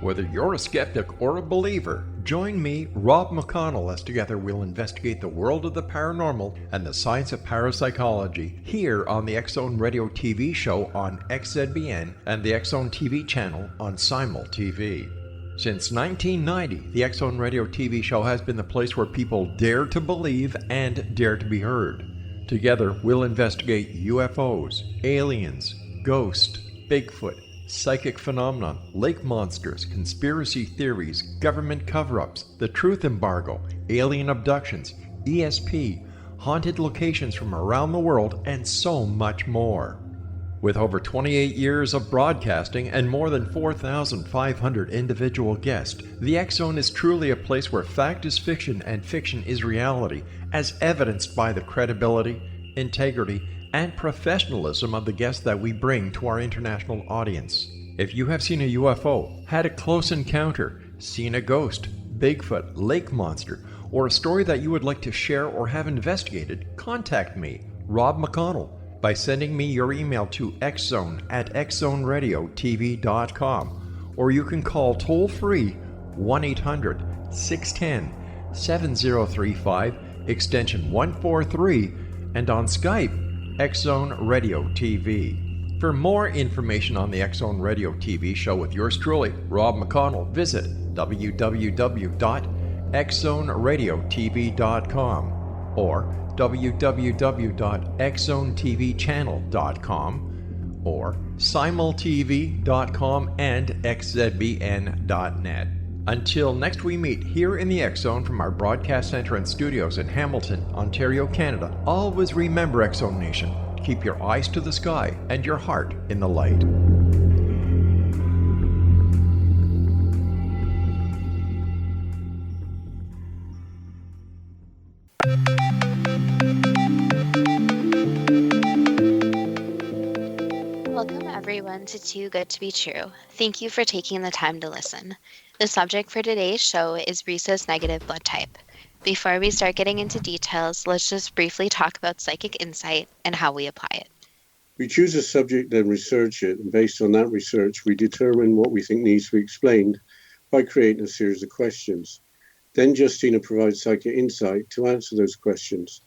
Whether you're a skeptic or a believer, join me, Rob McConnell, as together we'll investigate the world of the paranormal and the science of parapsychology here on the X Zone Radio TV show on XZBN and the X Zone TV channel on Simul TV. Since 1990, the X Zone Radio TV show has been the place where people dare to believe and dare to be heard. Together, we'll investigate UFOs, aliens, ghosts, Bigfoot, psychic phenomenon, lake monsters, conspiracy theories, government cover-ups, the truth embargo, alien abductions, ESP, haunted locations from around the world, and so much more. With over 28 years of broadcasting and more than 4,500 individual guests, the X Zone is truly a place where fact is fiction and fiction is reality, as evidenced by the credibility, integrity, and professionalism of the guests that we bring to our international audience. If you have seen a UFO, had a close encounter, seen a ghost, Bigfoot, lake monster, or a story that you would like to share or have investigated, contact me, Rob McConnell, by sending me your email to xzone@xzoneradiotv.com, or you can call toll-free 1-800-610-7035, extension 143, and on Skype, X Zone Radio TV. For more information on the X Zone Radio TV show with yours truly, Rob McConnell, visit www.xzoneradiotv.com or www.xzonetvchannel.com or simultv.com and xzbn.net. Until next we meet here in the X Zone from our broadcast center and studios in Hamilton, Ontario, Canada, always remember, X Zone Nation, keep your eyes to the sky and your heart in the light. Welcome everyone to Too Good to Be True. Thank you for taking the time to listen. The subject for today's show is rhesus negative blood type. Before we start getting into details, let's just briefly talk about psychic insight and how we apply it. We choose a subject and research it, and based on that research, we determine what we think needs to be explained by creating a series of questions. Then Justina provides psychic insight to answer those questions.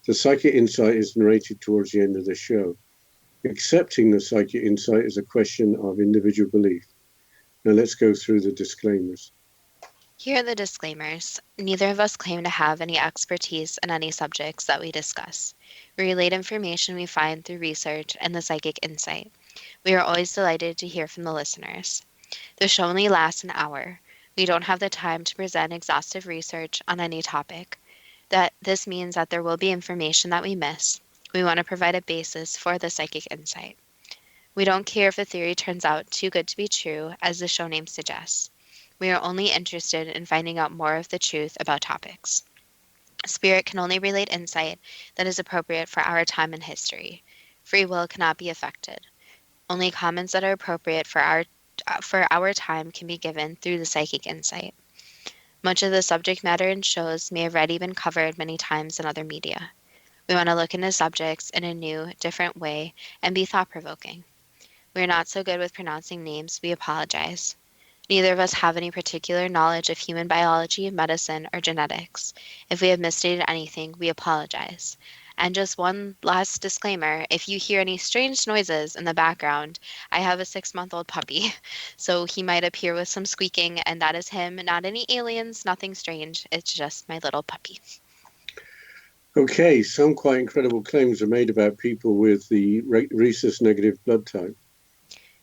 The psychic insight is narrated towards the end of the show. Accepting the psychic insight is a question of individual belief. Now let's go through the disclaimers. Here are the disclaimers. Neither of us claim to have any expertise in any subjects that we discuss. We relate information we find through research and the psychic insight. We are always delighted to hear from the listeners. The show only lasts an hour. We don't have the time to present exhaustive research on any topic. This means that there will be information that we miss. We want to provide a basis for the psychic insight. We don't care if the theory turns out too good to be true, as the show name suggests. We are only interested in finding out more of the truth about topics. Spirit can only relate insight that is appropriate for our time and history. Free will cannot be affected. Only comments that are appropriate for our time can be given through the psychic insight. Much of the subject matter in shows may have already been covered many times in other media. We want to look into subjects in a new, different way and be thought-provoking. We are not so good with pronouncing names, we apologize. Neither of us have any particular knowledge of human biology, medicine, or genetics. If we have misstated anything, we apologize. And just one last disclaimer, if you hear any strange noises in the background, I have a 6-month-old puppy, so he might appear with some squeaking, and that is him, not any aliens, nothing strange, it's just my little puppy. Okay, some quite incredible claims are made about people with the rhesus negative blood type.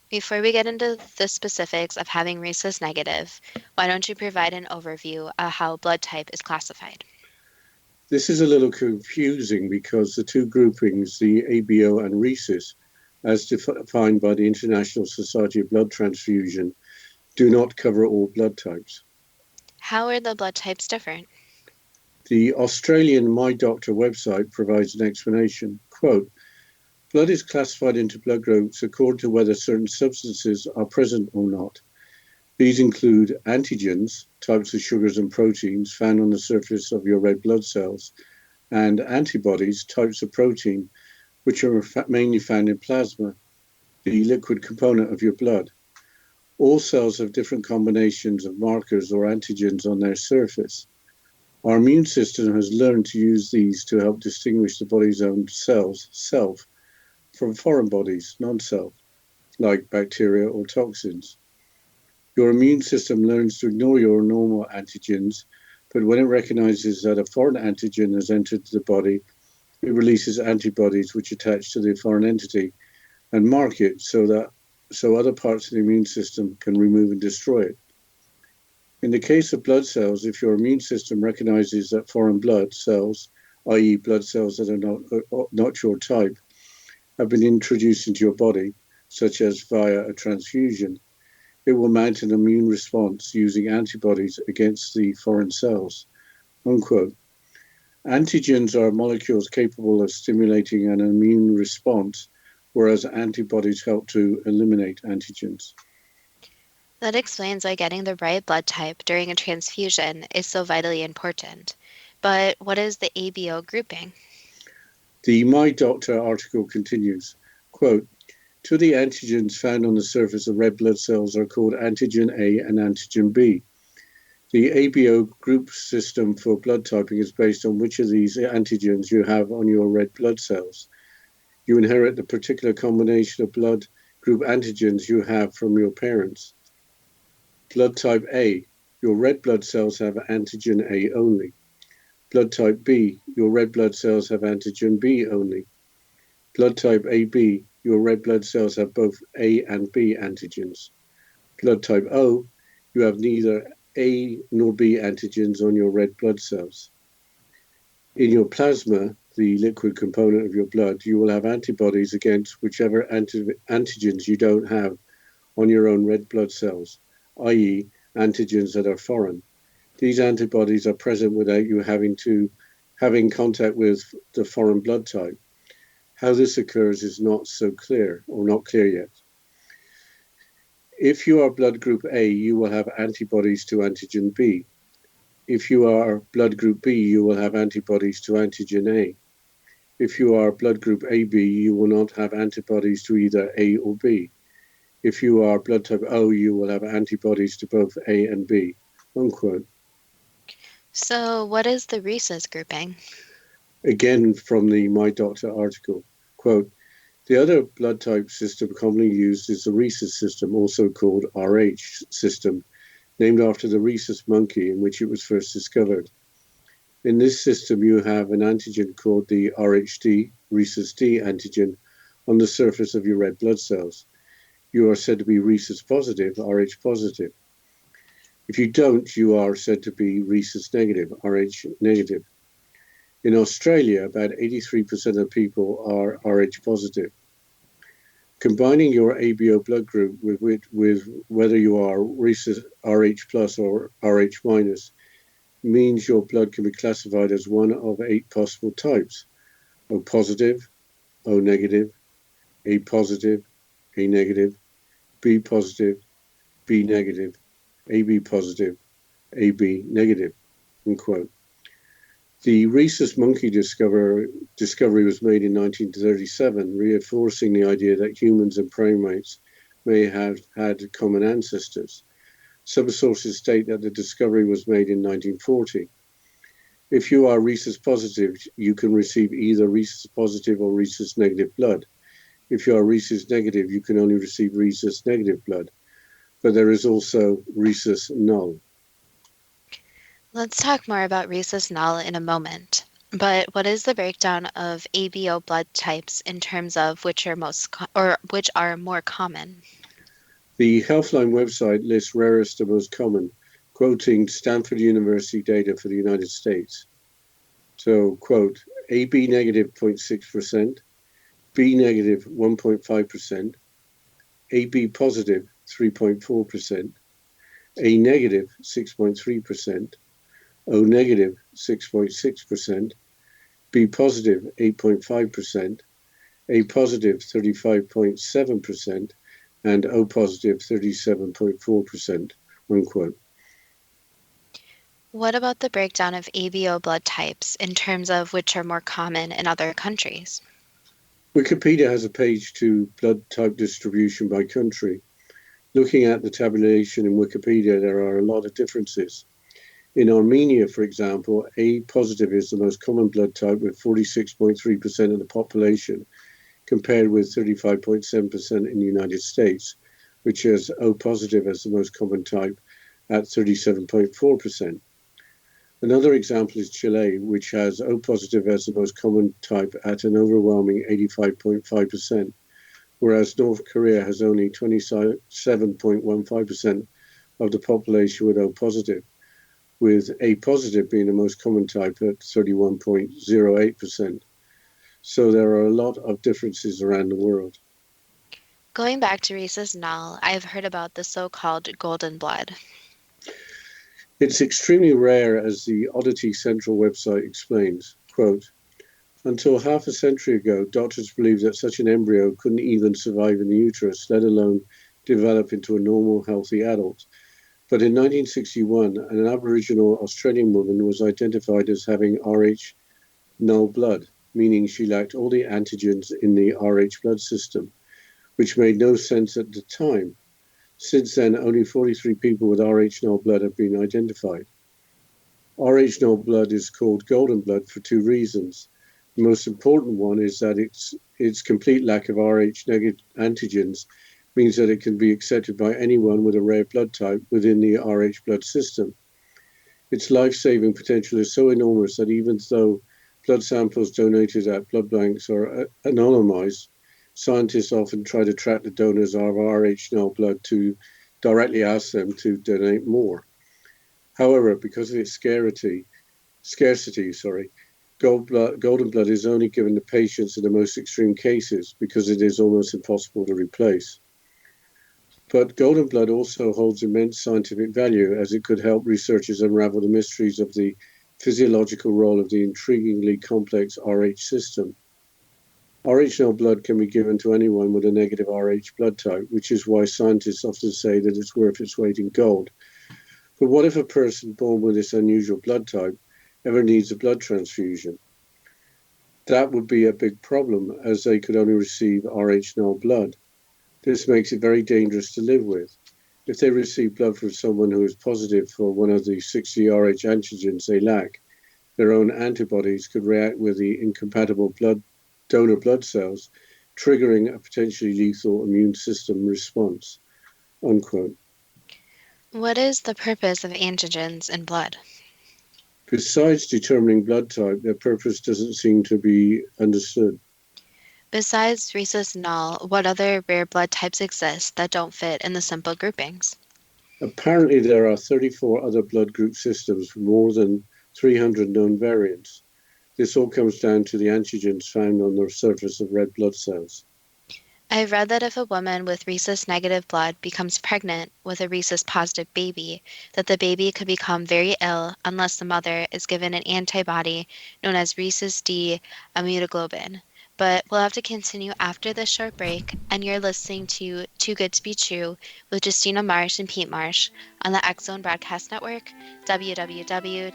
Before we get into the specifics of having rhesus negative, why don't you provide an overview of how blood type is classified? This is a little confusing because the two groupings, the ABO and rhesus, as defined by the International Society of Blood Transfusion, do not cover all blood types. How are the blood types different? The Australian My Doctor website provides an explanation. Quote, blood is classified into blood groups according to whether certain substances are present or not. These include antigens, types of sugars and proteins found on the surface of your red blood cells, and antibodies, types of protein, which are mainly found in plasma, the liquid component of your blood. All cells have different combinations of markers or antigens on their surface. Our immune system has learned to use these to help distinguish the body's own cells, self, from foreign bodies, non-self, like bacteria or toxins. Your immune system learns to ignore your normal antigens, but when it recognizes that a foreign antigen has entered the body, it releases antibodies which attach to the foreign entity and mark it so other parts of the immune system can remove and destroy it. In the case of blood cells, if your immune system recognizes that foreign blood cells, i.e. blood cells that are not your type, have been introduced into your body, such as via a transfusion, it will mount an immune response using antibodies against the foreign cells. Unquote. Antigens are molecules capable of stimulating an immune response, whereas antibodies help to eliminate antigens. That explains why getting the right blood type during a transfusion is so vitally important. But what is the ABO grouping? The My Doctor article continues, quote, two of the antigens found on the surface of red blood cells are called antigen A and antigen B. The ABO group system for blood typing is based on which of these antigens you have on your red blood cells. You inherit the particular combination of blood group antigens you have from your parents. Blood type A, your red blood cells have antigen A only. Blood type B, your red blood cells have antigen B only. Blood type AB, your red blood cells have both A and B antigens. Blood type O, you have neither A nor B antigens on your red blood cells. In your plasma, the liquid component of your blood, you will have antibodies against whichever antigens you don't have on your own red blood cells, i.e. antigens that are foreign. These antibodies are present without you having contact with the foreign blood type. How this occurs is not so clear, or not clear yet. If you are blood group A, you will have antibodies to antigen B. If you are blood group B, you will have antibodies to antigen A. If you are blood group AB, you will not have antibodies to either A or B. If you are blood type O, you will have antibodies to both A and B. Unquote. So, what is the rhesus grouping? Again, from the My Doctor article, quote, the other blood type system commonly used is the rhesus system, also called RH system, named after the rhesus monkey in which it was first discovered. In this system, you have an antigen called the RHD, rhesus D antigen, on the surface of your red blood cells. You are said to be rhesus positive, RH positive. If you don't, you are said to be rhesus negative, RH negative. In Australia, about 83% of people are RH positive. Combining your ABO blood group with whether you are rhesus RH plus or RH minus means your blood can be classified as one of 8 possible types: O positive, O negative, A positive, A negative, B positive, B negative, AB positive, AB negative, unquote. The rhesus monkey discovery was made in 1937, reinforcing the idea that humans and primates may have had common ancestors. Some sources state that the discovery was made in 1940. If you are rhesus positive, you can receive either rhesus positive or rhesus negative blood. If you are rhesus negative, you can only receive rhesus negative blood. But there is also rhesus null. Let's talk more about rhesus null in a moment. But what is the breakdown of ABO blood types in terms of which are which are more common? The Healthline website lists rarest and most common, quoting Stanford University data for the United States. So, quote, AB negative 0.6%, B negative 1.5%, AB positive 3.4%, A negative 6.3%, O negative 6.6%, B positive 8.5%, A positive 35.7%, and O positive 37.4%, unquote. What about the breakdown of ABO blood types in terms of which are more common in other countries? Wikipedia has a page to blood type distribution by country. Looking at the tabulation in Wikipedia, there are a lot of differences. In Armenia, for example, A positive is the most common blood type with 46.3% of the population, compared with 35.7% in the United States, which has O positive as the most common type at 37.4%. Another example is Chile, which has O positive as the most common type at an overwhelming 85.5%, whereas North Korea has only 27.15% of the population with O positive, with A positive being the most common type at 31.08%. So there are a lot of differences around the world. Going back to rhesus null, I've heard about the so-called golden blood. It's extremely rare, as the Oddity Central website explains. Quote, until half a century ago, doctors believed that such an embryo couldn't even survive in the uterus, let alone develop into a normal, healthy adult. But in 1961, an Aboriginal Australian woman was identified as having Rh null blood, meaning she lacked all the antigens in the Rh blood system, which made no sense at the time. Since then, only 43 people with Rh null blood have been identified. Rh null blood is called golden blood for two reasons. The most important one is that its complete lack of Rh negative antigens means that it can be accepted by anyone with a rare blood type within the Rh blood system. Its life-saving potential is so enormous that even though blood samples donated at blood banks are anonymized, scientists often try to track the donors of Rh null blood to directly ask them to donate more. However, because of its scarcity, golden blood is only given to patients in the most extreme cases because it is almost impossible to replace. But golden blood also holds immense scientific value, as it could help researchers unravel the mysteries of the physiological role of the intriguingly complex Rh system. Rh null blood can be given to anyone with a negative Rh blood type, which is why scientists often say that it's worth its weight in gold. But what if a person born with this unusual blood type ever needs a blood transfusion? That would be a big problem, as they could only receive Rh null blood. This makes it very dangerous to live with. If they receive blood from someone who is positive for one of the 60 Rh antigens they lack, their own antibodies could react with the incompatible donor blood cells, triggering a potentially lethal immune system response. Unquote. What is the purpose of antigens in blood? Besides determining blood type, their purpose doesn't seem to be understood. Besides rhesus null, what other rare blood types exist that don't fit in the simple groupings? Apparently, there are 34 other blood group systems with more than 300 known variants. This all comes down to the antigens found on the surface of red blood cells. I've read that if a woman with rhesus negative blood becomes pregnant with a rhesus positive baby, that the baby could become very ill unless the mother is given an antibody known as rhesus D immunoglobulin. But we'll have to continue after this short break, and you're listening to Too Good to Be True with Justina Marsh and Pete Marsh on the X Zone Broadcast Network, www.xzbn.net.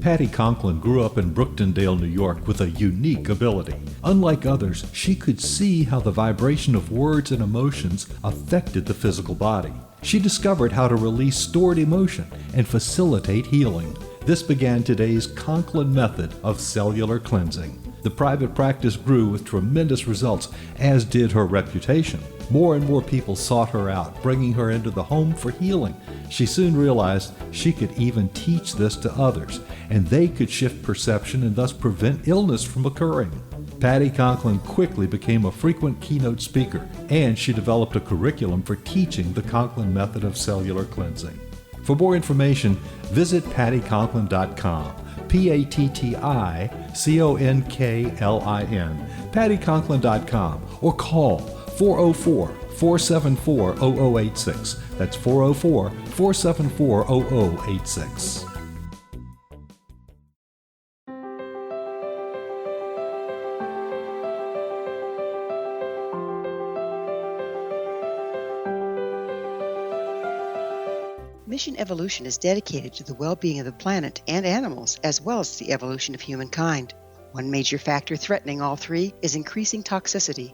Patty Conklin grew up in Brooktondale, New York with a unique ability. Unlike others, she could see how the vibration of words and emotions affected the physical body. She discovered how to release stored emotion and facilitate healing. This began today's Conklin method of cellular cleansing. The private practice grew with tremendous results, as did her reputation. More and more people sought her out, bringing her into the home for healing. She soon realized she could even teach this to others, and they could shift perception and thus prevent illness from occurring. Patty Conklin quickly became a frequent keynote speaker, and she developed a curriculum for teaching the Conklin method of cellular cleansing. For more information, visit pattyconklin.com, PATTICONKLIN, pattyconklin.com, or call 404-474-0086. That's 404-474-0086. Mission Evolution is dedicated to the well-being of the planet and animals, as well as the evolution of humankind. One major factor threatening all three is increasing toxicity.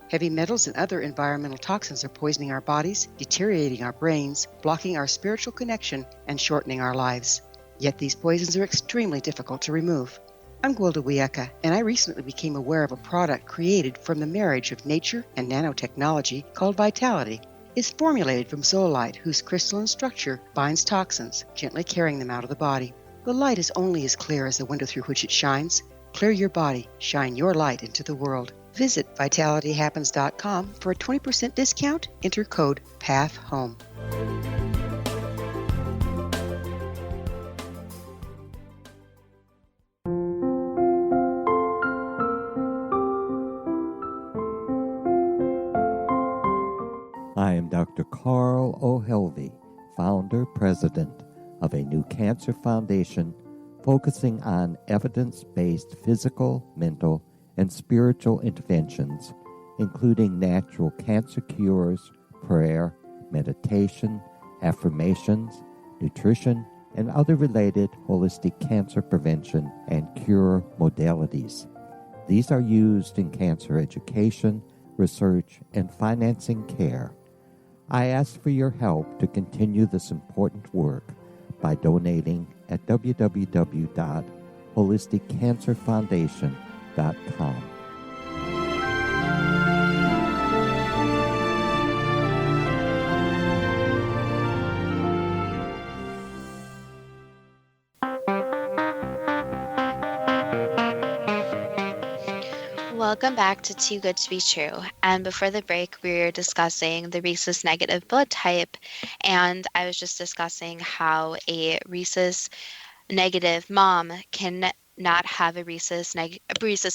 Heavy metals and other environmental toxins are poisoning our bodies, deteriorating our brains, blocking our spiritual connection, and shortening our lives. Yet these poisons are extremely difficult to remove. I'm Gwilda Wiyaka, and I recently became aware of a product created from the marriage of nature and nanotechnology called Vitality. It's formulated from zoolite, whose crystalline structure binds toxins, gently carrying them out of the body. The light is only as clear as the window through which it shines. Clear your body, shine your light into the world. Visit vitalityhappens.com for a 20% discount. Enter code PATHHOME. I am Dr. Carl O'Helvey, founder, president of a new cancer foundation focusing on evidence-based physical, mental, and spiritual interventions, including natural cancer cures, prayer, meditation, affirmations, nutrition, and other related holistic cancer prevention and cure modalities. These are used in cancer education, research, and financing care. I ask for your help to continue this important work by donating at www.holisticcancerfoundation.com. Welcome back to Too Good to Be True. And before the break, we were discussing the rhesus negative blood type. And I was just discussing how a rhesus negative mom can not have a rhesus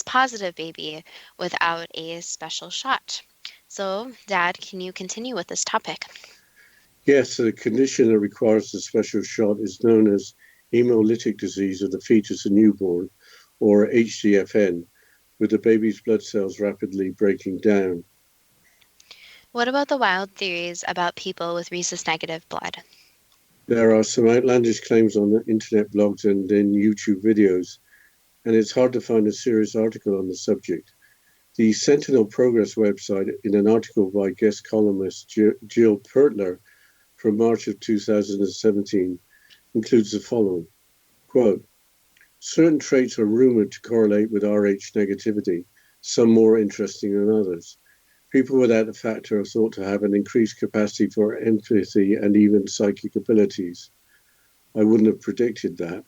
positive baby without a special shot. So, Dad, can you continue with this topic? Yes, the condition that requires the special shot is known as hemolytic disease of the fetus and newborn, or HDFN, with the baby's blood cells rapidly breaking down. What about the wild theories about people with rhesus negative blood? There are some outlandish claims on the internet blogs and in YouTube videos, and it's hard to find a serious article on the subject. The Sentinel Progress website, in an article by guest columnist Jill Pertler from March of 2017, includes the following, quote, certain traits are rumored to correlate with Rh negativity, some more interesting than others. People without the factor are thought to have an increased capacity for empathy and even psychic abilities. I wouldn't have predicted that.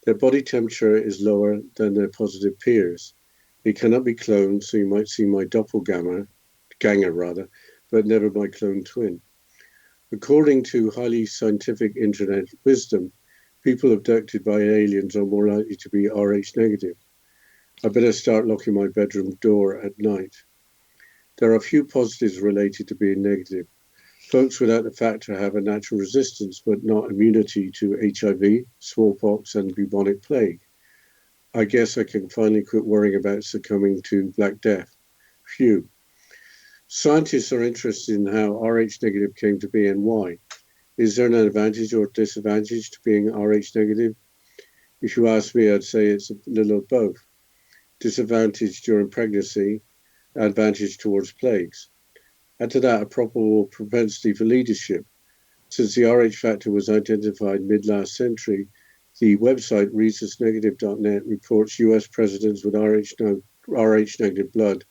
Their body temperature is lower than their positive peers. It cannot be cloned, so you might see my doppelganger, but never my clone twin. According to highly scientific internet wisdom, people abducted by aliens are more likely to be Rh negative. I better start locking my bedroom door at night. There are few positives related to being negative. Folks without the factor have a natural resistance, but not immunity to HIV, smallpox, and bubonic plague. I guess I can finally quit worrying about succumbing to Black Death. Phew. Scientists are interested in how Rh negative came to be and why. Is there an advantage or disadvantage to being Rh negative? If you ask me, I'd say it's a little of both. Disadvantage during pregnancy, advantage towards plagues. Add to that a probable propensity for leadership. Since the Rh factor was identified mid-last century, the website rhesusnegative.net reports US presidents with Rh-negative blood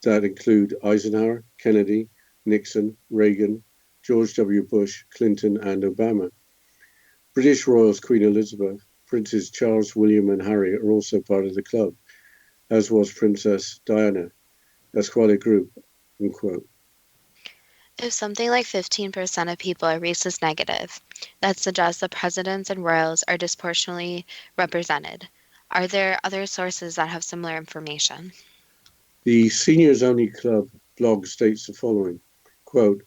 that include Eisenhower, Kennedy, Nixon, Reagan, George W. Bush, Clinton, and Obama. British royals Queen Elizabeth, Princes Charles, William, and Harry are also part of the club, as was Princess Diana. That's quite a group, unquote. If something like 15% of people are rhesus negative, that suggests that presidents and royals are disproportionately represented. Are there other sources that have similar information? The Seniors Only Club blog states the following, quote,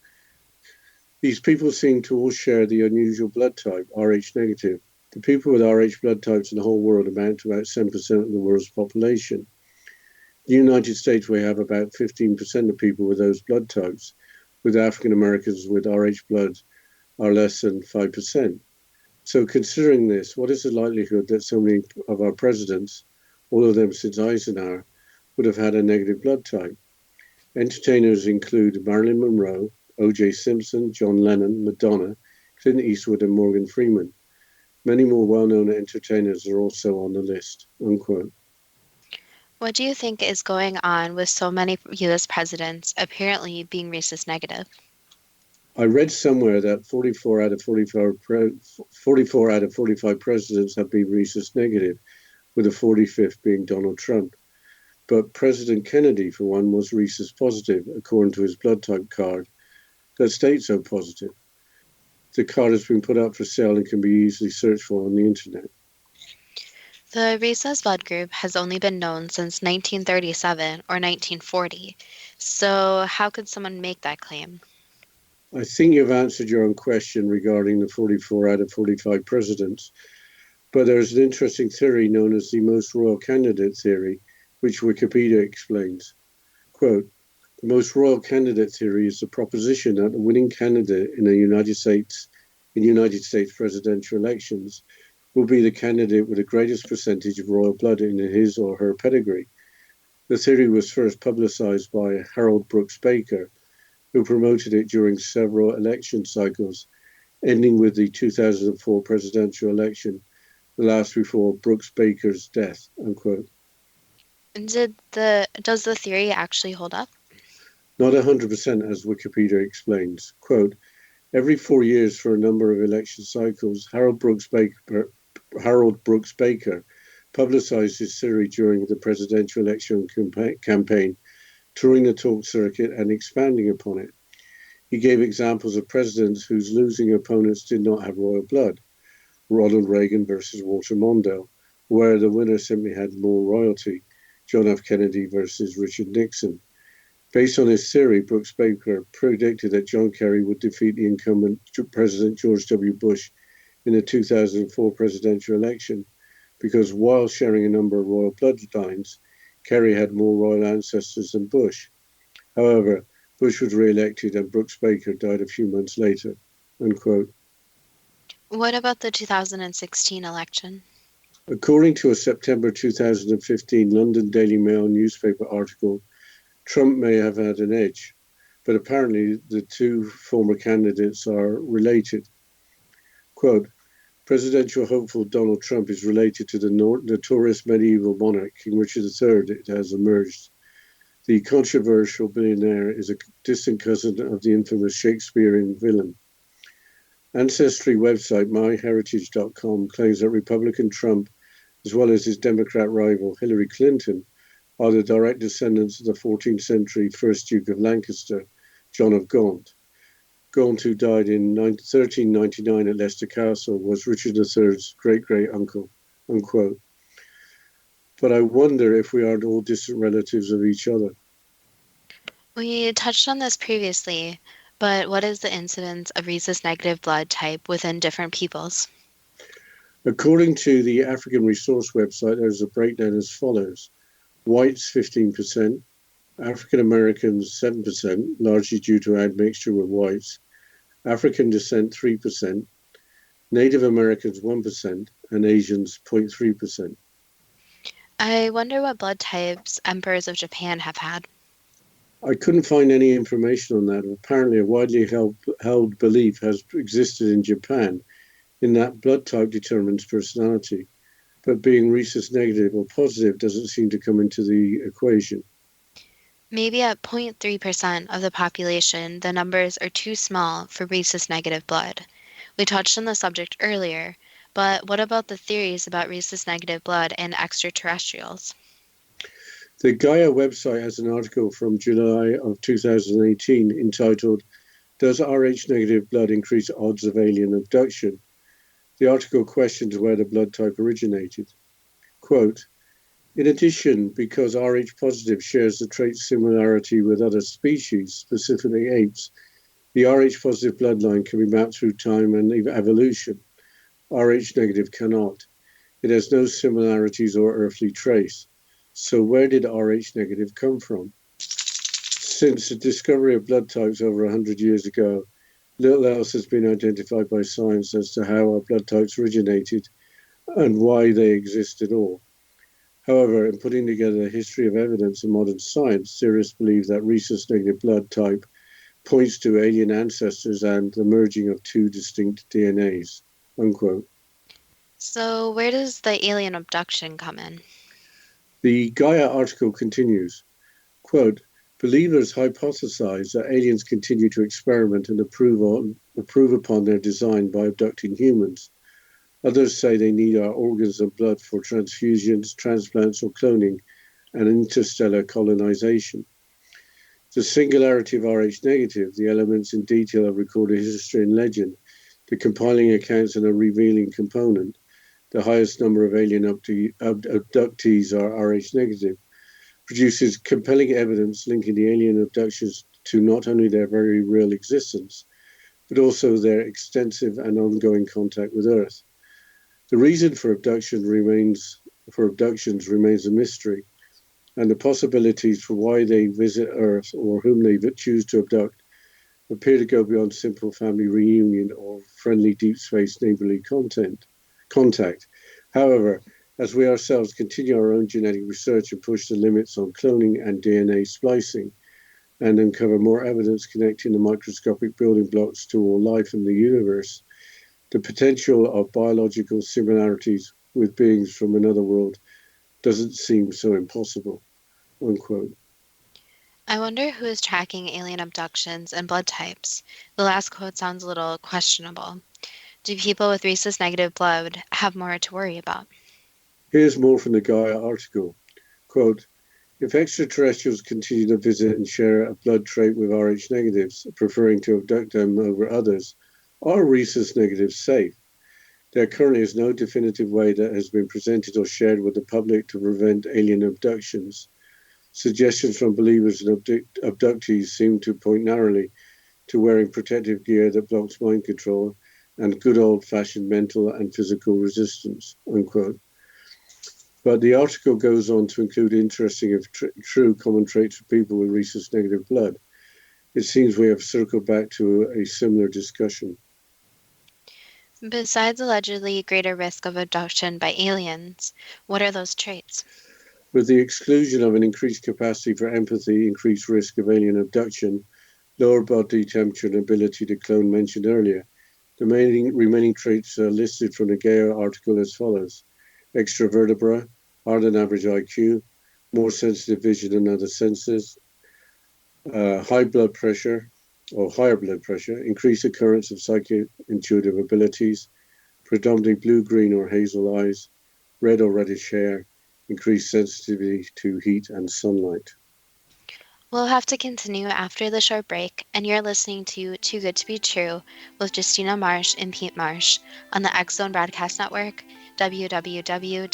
"These people seem to all share the unusual blood type, Rh negative. The people with Rh blood types in the whole world amount to about 7% of the world's population. In the United States, we have about 15% of people with those blood types, with African Americans with Rh blood are less than 5%. So considering this, what is the likelihood that so many of our presidents, all of them since Eisenhower, would have had a negative blood type? Entertainers include Marilyn Monroe, O.J. Simpson, John Lennon, Madonna, Clint Eastwood, and Morgan Freeman. Many more well-known entertainers are also on the list," unquote. What do you think is going on with so many U.S. presidents apparently being rhesus negative? I read somewhere that 44 out of 45 presidents have been rhesus negative, with the 45th being Donald Trump. But President Kennedy, for one, was rhesus positive, according to his blood type card that states so positive. The card has been put up for sale and can be easily searched for on the internet. The rhesus blood group has only been known since 1937 or 1940, so how could someone make that claim? I think you've answered your own question regarding the 44 out of 45 presidents, but there's an interesting theory known as the most royal candidate theory, which Wikipedia explains. Quote, "The most royal candidate theory is the proposition that the winning candidate in the United States presidential elections will be the candidate with the greatest percentage of royal blood in his or her pedigree. The theory was first publicized by Harold Brooks Baker, who promoted it during several election cycles, ending with the 2004 presidential election, the last before Brooks Baker's death," unquote. Does the theory actually hold up? Not 100%, as Wikipedia explains. Quote, "Every 4 years for a number of election cycles, Harold Brooks Baker publicized his theory during the presidential election campaign, touring the talk circuit and expanding upon it. He gave examples of presidents whose losing opponents did not have royal blood, Ronald Reagan versus Walter Mondale, where the winner simply had more royalty, John F. Kennedy versus Richard Nixon. Based on his theory, Brooks Baker predicted that John Kerry would defeat the incumbent President George W. Bush in the 2004 presidential election, because while sharing a number of royal bloodlines, Kerry had more royal ancestors than Bush. However, Bush was re-elected and Brooks Baker died a few months later," unquote. What about the 2016 election? According to a September 2015 London Daily Mail newspaper article, Trump may have had an edge, but apparently the two former candidates are related. Quote, "Presidential hopeful Donald Trump is related to the notorious medieval monarch King Richard III, it has emerged. The controversial billionaire is a distant cousin of the infamous Shakespearean villain." Ancestry website myheritage.com claims that Republican Trump, as well as his Democrat rival Hillary Clinton, are the direct descendants of the 14th century first Duke of Lancaster, John of Gaunt. Gaunt, who died in 1399 at Leicester Castle, was Richard III's great-great-uncle, unquote. But I wonder if we aren't all distant relatives of each other. We touched on this previously, but what is the incidence of rhesus negative blood type within different peoples? According to the African Resource website, there's a breakdown as follows. Whites 15%, African Americans 7%, largely due to admixture with whites, African descent 3%, Native Americans 1%, and Asians 0.3%. I wonder what blood types emperors of Japan have had. I couldn't find any information on that. Apparently, a widely held belief has existed in Japan in that blood type determines personality, but being rhesus negative or positive doesn't seem to come into the equation. Maybe at 0.3% of the population, the numbers are too small for rhesus negative blood. We touched on the subject earlier, but what about the theories about rhesus negative blood in extraterrestrials? The Gaia website has an article from July of 2018 entitled, "Does Rh negative blood increase odds of alien abduction?" The article questions where the blood type originated. Quote, In addition, because Rh positive shares the trait similarity with other species, specifically apes, the Rh positive bloodline can be mapped through time and evolution. Rh negative cannot. It has no similarities or earthly trace. So where did Rh negative come from? Since the discovery of blood types over 100 years ago, little else has been identified by science as to how our blood types originated and why they exist at all. However, in putting together a history of evidence in modern science, theorists believe that rhesus negative blood type points to alien ancestors and the merging of two distinct DNAs, unquote. So where does the alien abduction come in? The Gaia article continues, quote, believers hypothesize that aliens continue to experiment and improve upon their design by abducting humans. Others say they need our organs and blood for transfusions, transplants, or cloning and interstellar colonization. The singularity of Rh negative, the elements in detail of recorded history and legend, the compiling accounts and a revealing component, the highest number of alien abductees are Rh negative, produces compelling evidence linking the alien abductions to not only their very real existence, but also their extensive and ongoing contact with Earth. The reason for abductions remains a mystery, and the possibilities for why they visit Earth or whom they choose to abduct appear to go beyond simple family reunion or friendly deep space neighborly contact. However, as we ourselves continue our own genetic research and push the limits on cloning and DNA splicing, and uncover more evidence connecting the microscopic building blocks to all life in the universe, the potential of biological similarities with beings from another world doesn't seem so impossible, unquote. I wonder who is tracking alien abductions and blood types. The last quote sounds a little questionable. Do people with rhesus negative blood have more to worry about? Here's more from the Gaia article. Quote, if extraterrestrials continue to visit and share a blood trait with Rh negatives, preferring to abduct them over others, are rhesus negatives safe? There currently is no definitive way that has been presented or shared with the public to prevent alien abductions. Suggestions from believers and abductees seem to point narrowly to wearing protective gear that blocks mind control and good old-fashioned mental and physical resistance, unquote. But the article goes on to include interesting if true common traits of people with rhesus negative blood. It seems we have circled back to a similar discussion. Besides allegedly greater risk of abduction by aliens, what are those traits? With the exclusion of an increased capacity for empathy, increased risk of alien abduction, lower body temperature and ability to clone mentioned earlier, the remaining traits are listed from the Gaia article as follows. Extra vertebra, higher than average IQ, more sensitive vision and other senses, high blood pressure or higher blood pressure, increased occurrence of psychic intuitive abilities, predominantly blue, green or hazel eyes, red or reddish hair, increased sensitivity to heat and sunlight. We'll have to continue after the short break, and you're listening to Too Good to Be True with Justina Marsh and Pete Marsh on the X Zone Broadcast Network, www.xzbn.net.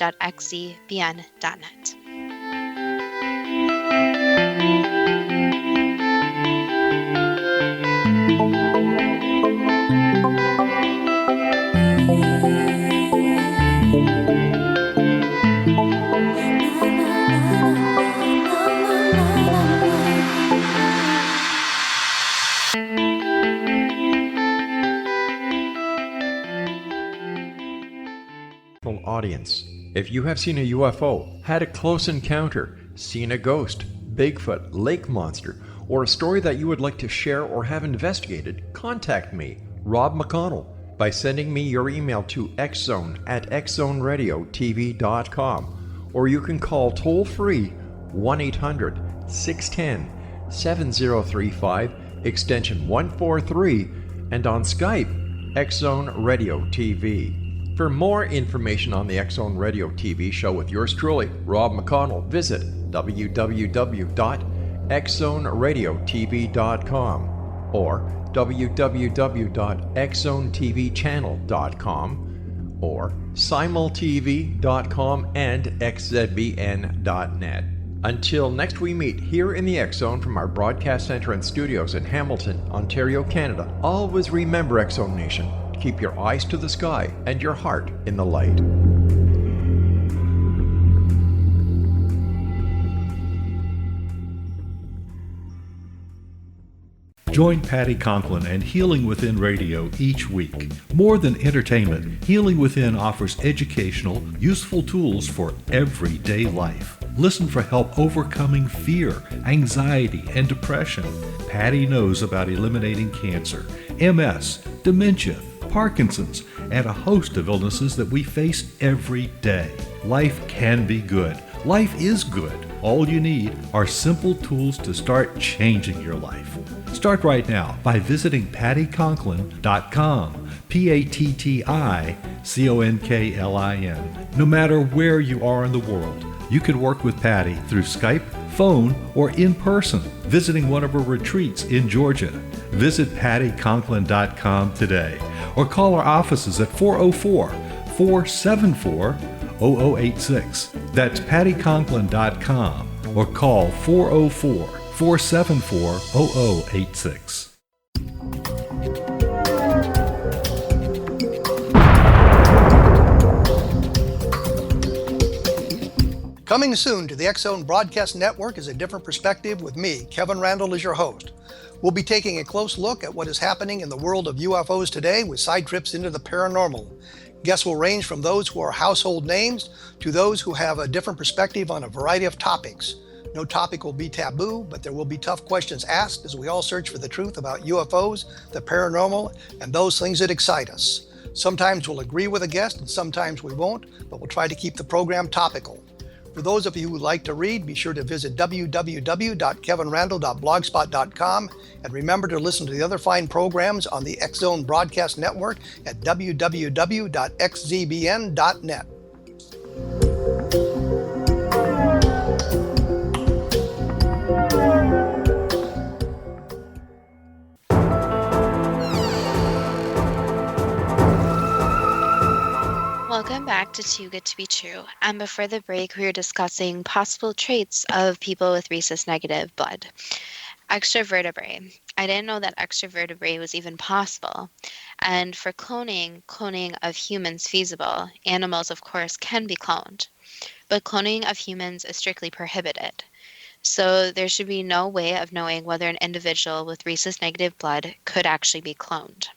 Audience. If you have seen a UFO, had a close encounter, seen a ghost, Bigfoot, lake monster, or a story that you would like to share or have investigated, contact me, Rob McConnell, by sending me your email to xzone@xzoneradiotv.com, or you can call toll-free 1-800-610-7035, extension 143, and on Skype, X Zone Radio TV. For more information on the X Zone Radio TV show with yours truly, Rob McConnell, visit www.xzoneradiotv.com or www.xzonetvchannel.com or simultv.com and xzbn.net. Until next we meet here in the X Zone from our broadcast center and studios in Hamilton, Ontario, Canada, always remember, X Zone Nation, keep your eyes to the sky and your heart in the light. Join Patty Conklin and Healing Within Radio each week. More than entertainment, Healing Within offers educational, useful tools for everyday life. Listen for help overcoming fear, anxiety, and depression. Patty knows about eliminating cancer, MS, dementia, Parkinson's, and a host of illnesses that we face every day. Life can be good. Life is good. All you need are simple tools to start changing your life. Start right now by visiting pattyconklin.com, PATTICONKLIN. No matter where you are in the world, you can work with Patty through Skype, phone, or in person, visiting one of her retreats in Georgia. Visit pattyconklin.com today or call our offices at 404-474-0086. That's pattyconklin.com or call 404-474-0086. Coming soon to the X Zone Broadcast Network is A Different Perspective with me, Kevin Randall, as your host. We'll be taking a close look at what is happening in the world of UFOs today with side trips into the paranormal. Guests will range from those who are household names to those who have a different perspective on a variety of topics. No topic will be taboo, but there will be tough questions asked as we all search for the truth about UFOs, the paranormal, and those things that excite us. Sometimes we'll agree with a guest and sometimes we won't, but we'll try to keep the program topical. For those of you who would like to read, be sure to visit www.kevinrandall.blogspot.com and remember to listen to the other fine programs on the X Zone Broadcast Network at www.xzbn.net. Welcome back to Too Good to Be True. And before the break, we were discussing possible traits of people with rhesus negative blood. Extravertebrae. I didn't know that extravertebrae was even possible. And for cloning of humans feasible. Animals, of course, can be cloned. But cloning of humans is strictly prohibited. So there should be no way of knowing whether an individual with rhesus negative blood could actually be cloned.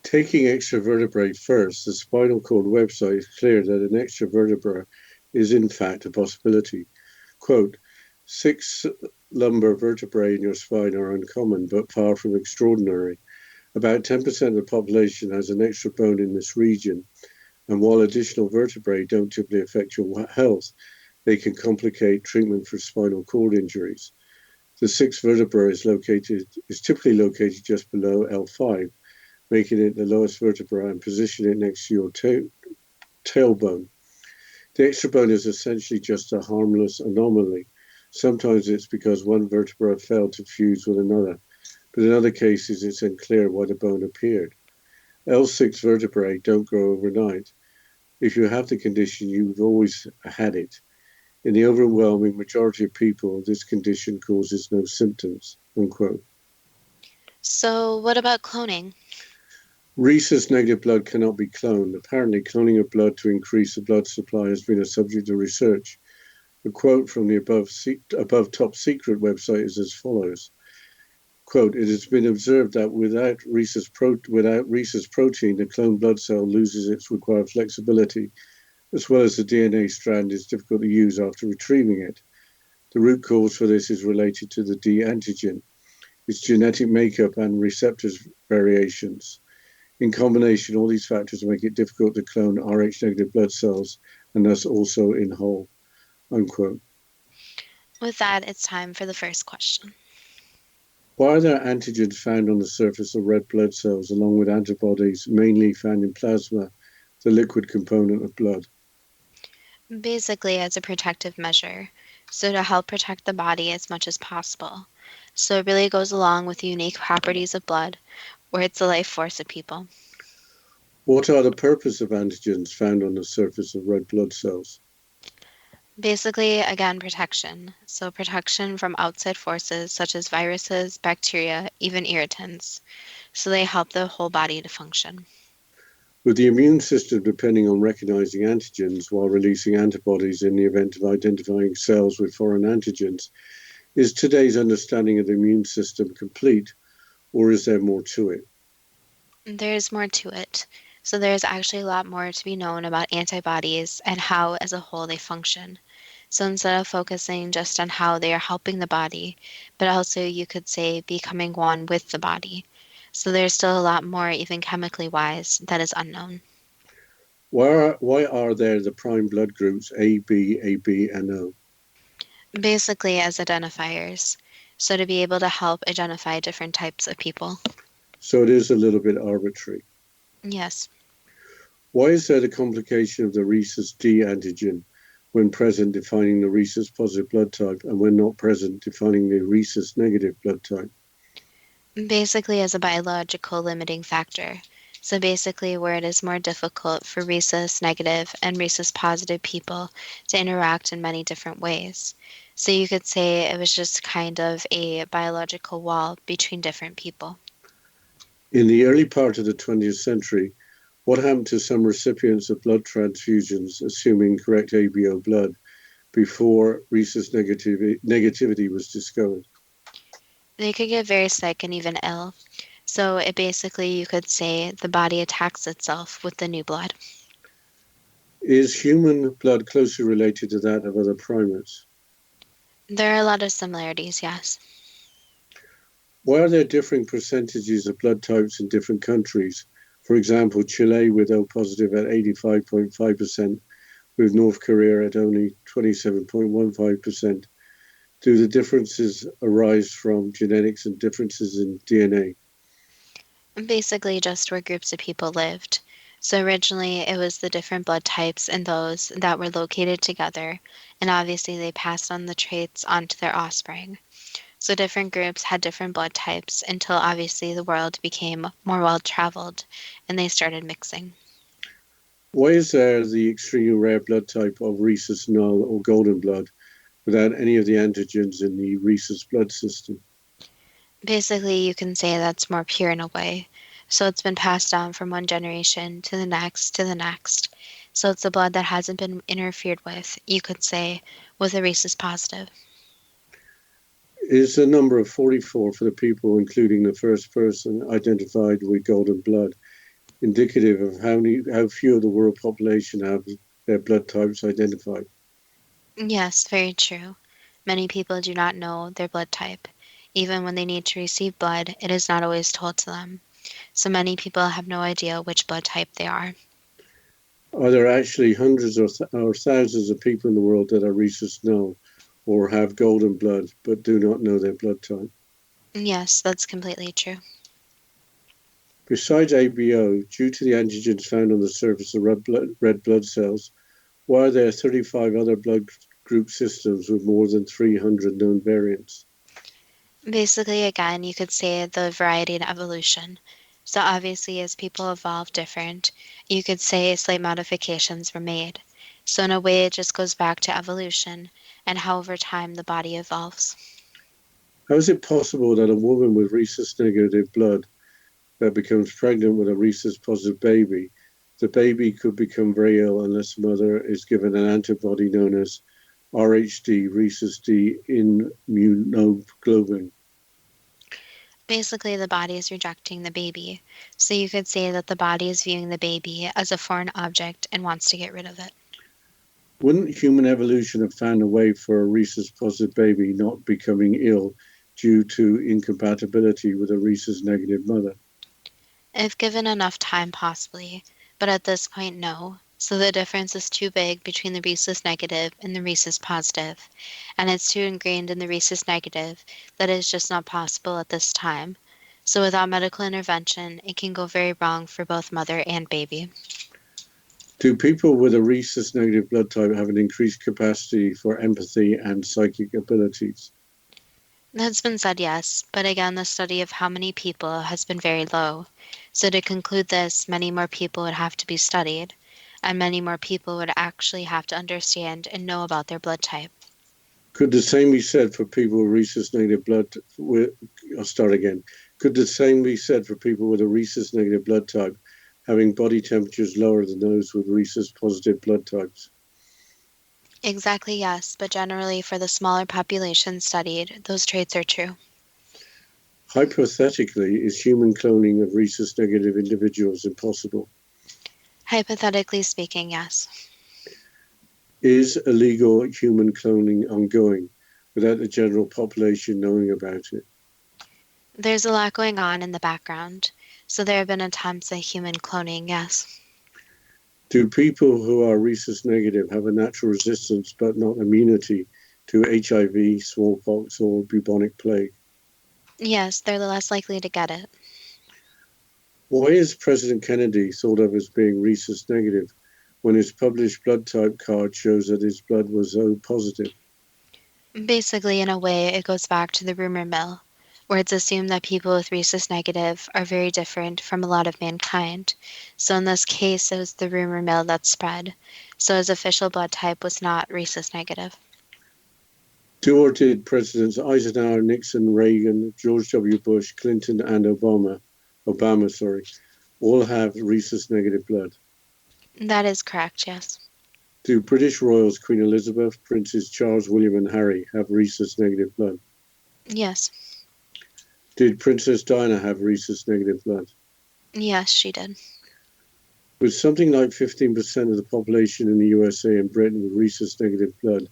Taking extravertebrate first, the spinal cord website is clear that an extravertebra is in fact a possibility. Quote, 6 lumbar vertebrae in your spine are uncommon, but far from extraordinary. About 10% of the population has an extra bone in this region, and while additional vertebrae don't typically affect your health, they can complicate treatment for spinal cord injuries. The 6th vertebra is typically located just below L5, making it the lowest vertebra and position it next to your tailbone. The extra bone is essentially just a harmless anomaly. Sometimes it's because one vertebra failed to fuse with another, but in other cases it's unclear why the bone appeared. L6 vertebrae don't grow overnight. If you have the condition, you've always had it. In the overwhelming majority of people, this condition causes no symptoms, unquote. So what about cloning? Rhesus negative blood cannot be cloned. Apparently, cloning of blood to increase the blood supply has been a subject of research. A quote from the above top secret website is as follows. Quote, it has been observed that without rhesus protein, the cloned blood cell loses its required flexibility, as well as the DNA strand is difficult to use after retrieving it. The root cause for this is related to the D antigen, its genetic makeup and receptors variations. In combination, all these factors make it difficult to clone Rh-negative blood cells and thus also in whole, unquote. With that, it's time for the first question. Why are there antigens found on the surface of red blood cells along with antibodies mainly found in plasma, the liquid component of blood? Basically, as a protective measure, so to help protect the body as much as possible. So it really goes along with the unique properties of blood, where it's the life force of people. What are the purpose of antigens found on the surface of red blood cells? Basically, again, protection. So, protection from outside forces such as viruses, bacteria, even irritants. So, they help the whole body to function. With the immune system depending on recognizing antigens while releasing antibodies in the event of identifying cells with foreign antigens, is today's understanding of the immune system complete, or is there more to it? There's more to it. So, there's actually a lot more to be known about antibodies and how, as a whole, they function. So, instead of focusing just on how they are helping the body, but also you could say becoming one with the body. So, there's still a lot more, even chemically wise, that is unknown. Why are there the prime blood groups A, B, AB, and O? Basically, as identifiers. So, to be able to help identify different types of people. So it is a little bit arbitrary. Yes. Why is there the complication of the rhesus D antigen when present defining the rhesus positive blood type and when not present defining the rhesus negative blood type? Basically, as a biological limiting factor. So, basically, where it is more difficult for rhesus negative and rhesus positive people to interact in many different ways. So, you could say it was just kind of a biological wall between different people. In the early part of the 20th century, what happened to some recipients of blood transfusions assuming correct ABO blood before rhesus negativity was discovered? They could get very sick and even ill. So, it basically, you could say the body attacks itself with the new blood. Is human blood closely related to that of other primates? There are a lot of similarities, yes. Why are there differing percentages of blood types in different countries? For example, Chile with O positive at 85.5%, with North Korea at only 27.15%. Do the differences arise from genetics and differences in DNA? Basically, just where groups of people lived. So originally, it was the different blood types and those that were located together, and obviously they passed on the traits onto their offspring. So different groups had different blood types until obviously the world became more well-traveled and they started mixing. Why is there the extremely rare blood type of rhesus null or golden blood without any of the antigens in the rhesus blood system? Basically, you can say that's more pure in a way. So it's been passed down from one generation to the next to the next. So it's the blood that hasn't been interfered with, you could say, with a rhesus positive. Is the number of 44 for the people, including the first person identified with golden blood, indicative of how few of the world population have their blood types identified? Yes, very true. Many people do not know their blood type. Even when they need to receive blood, it is not always told to them. So many people have no idea which blood type they are. Are there actually hundreds or thousands of people in the world that are rhesus null or have golden blood but do not know their blood type? Yes, that's completely true. Besides ABO, due to the antigens found on the surface of red blood cells, why are there 35 other blood group systems with more than 300 known variants? Basically, again, you could say the variety and evolution. So obviously, as people evolve different, you could say slight modifications were made. So in a way, it just goes back to evolution and how over time the body evolves. How is it possible that a woman with rhesus negative blood that becomes pregnant with a rhesus positive baby, the baby could become very ill unless the mother is given an antibody known as RHD, rhesus D immunoglobulin? Basically, the body is rejecting the baby. So you could say that the body is viewing the baby as a foreign object and wants to get rid of it. Wouldn't human evolution have found a way for a rhesus positive baby not becoming ill due to incompatibility with a rhesus negative mother? If given enough time, possibly, but at this point, no. So the difference is too big between the rhesus negative and the rhesus positive, and it's too ingrained in the rhesus negative that it is just not possible at this time. So without medical intervention, it can go very wrong for both mother and baby. Do people with a rhesus negative blood type have an increased capacity for empathy and psychic abilities? That's been said, yes, but again, the study of how many people has been very low. So to conclude this, many more people would have to be studied, and many more people would actually have to understand and know about their blood type. Could the same be said for people with rhesus-negative blood? I'll start again. Could the same be said for people with a rhesus-negative blood type having body temperatures lower than those with rhesus-positive blood types? Exactly, yes, but generally for the smaller population studied, those traits are true. Hypothetically, is human cloning of rhesus-negative individuals impossible? Hypothetically speaking, yes. Is illegal human cloning ongoing without the general population knowing about it? There's a lot going on in the background, so there have been attempts at human cloning, yes. Do people who are rhesus negative have a natural resistance but not immunity to HIV, smallpox, or bubonic plague? Yes, they're less likely to get it. Why is President Kennedy thought of as being rhesus negative when his published blood type card shows that his blood was O positive? Basically, in a way, it goes back to the rumor mill, where it's assumed that people with rhesus negative are very different from a lot of mankind. So in this case, it was the rumor mill that spread. So his official blood type was not rhesus negative. Do or did Presidents Eisenhower, Nixon, Reagan, George W. Bush, Clinton, and Obama, all have rhesus negative blood? That is correct, yes. Do British royals Queen Elizabeth, Princes Charles, William, and Harry have rhesus negative blood? Yes. Did Princess Diana have rhesus negative blood? Yes, she did. With something like 15% of the population in the USA and Britain with rhesus negative blood,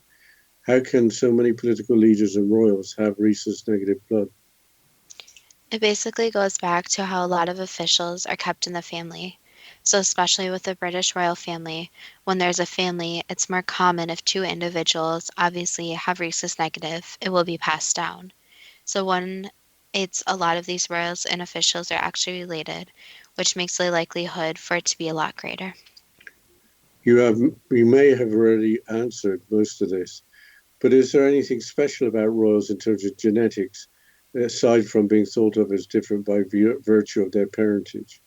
how can so many political leaders and royals have rhesus negative blood? It basically goes back to how a lot of officials are kept in the family. So especially with the British royal family, when there's a family, it's more common if two individuals obviously have rhesus negative, it will be passed down. So when it's a lot of these royals and officials are actually related, which makes the likelihood for it to be a lot greater. You may have already answered most of this, but is there anything special about royals in terms of genetics, aside from being thought of as different by virtue of their parentage?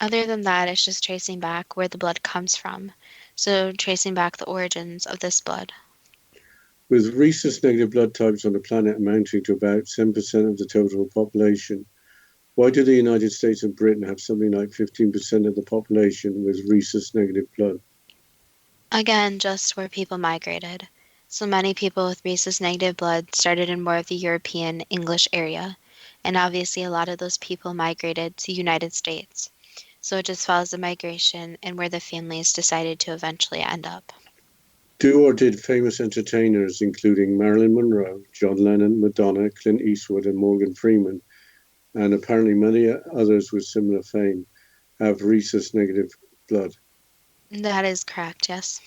Other than that, it's just tracing back where the blood comes from. So tracing back the origins of this blood. With rhesus negative blood types on the planet amounting to about 7% of the total population, why do the United States and Britain have something like 15% of the population with rhesus negative blood? Again, just where people migrated. So many people with rhesus negative blood started in more of the European English area. And obviously a lot of those people migrated to the United States. So it just follows the migration and where the families decided to eventually end up. Do or did famous entertainers, including Marilyn Monroe, John Lennon, Madonna, Clint Eastwood, and Morgan Freeman, and apparently many others with similar fame, have rhesus negative blood? That is correct, yes.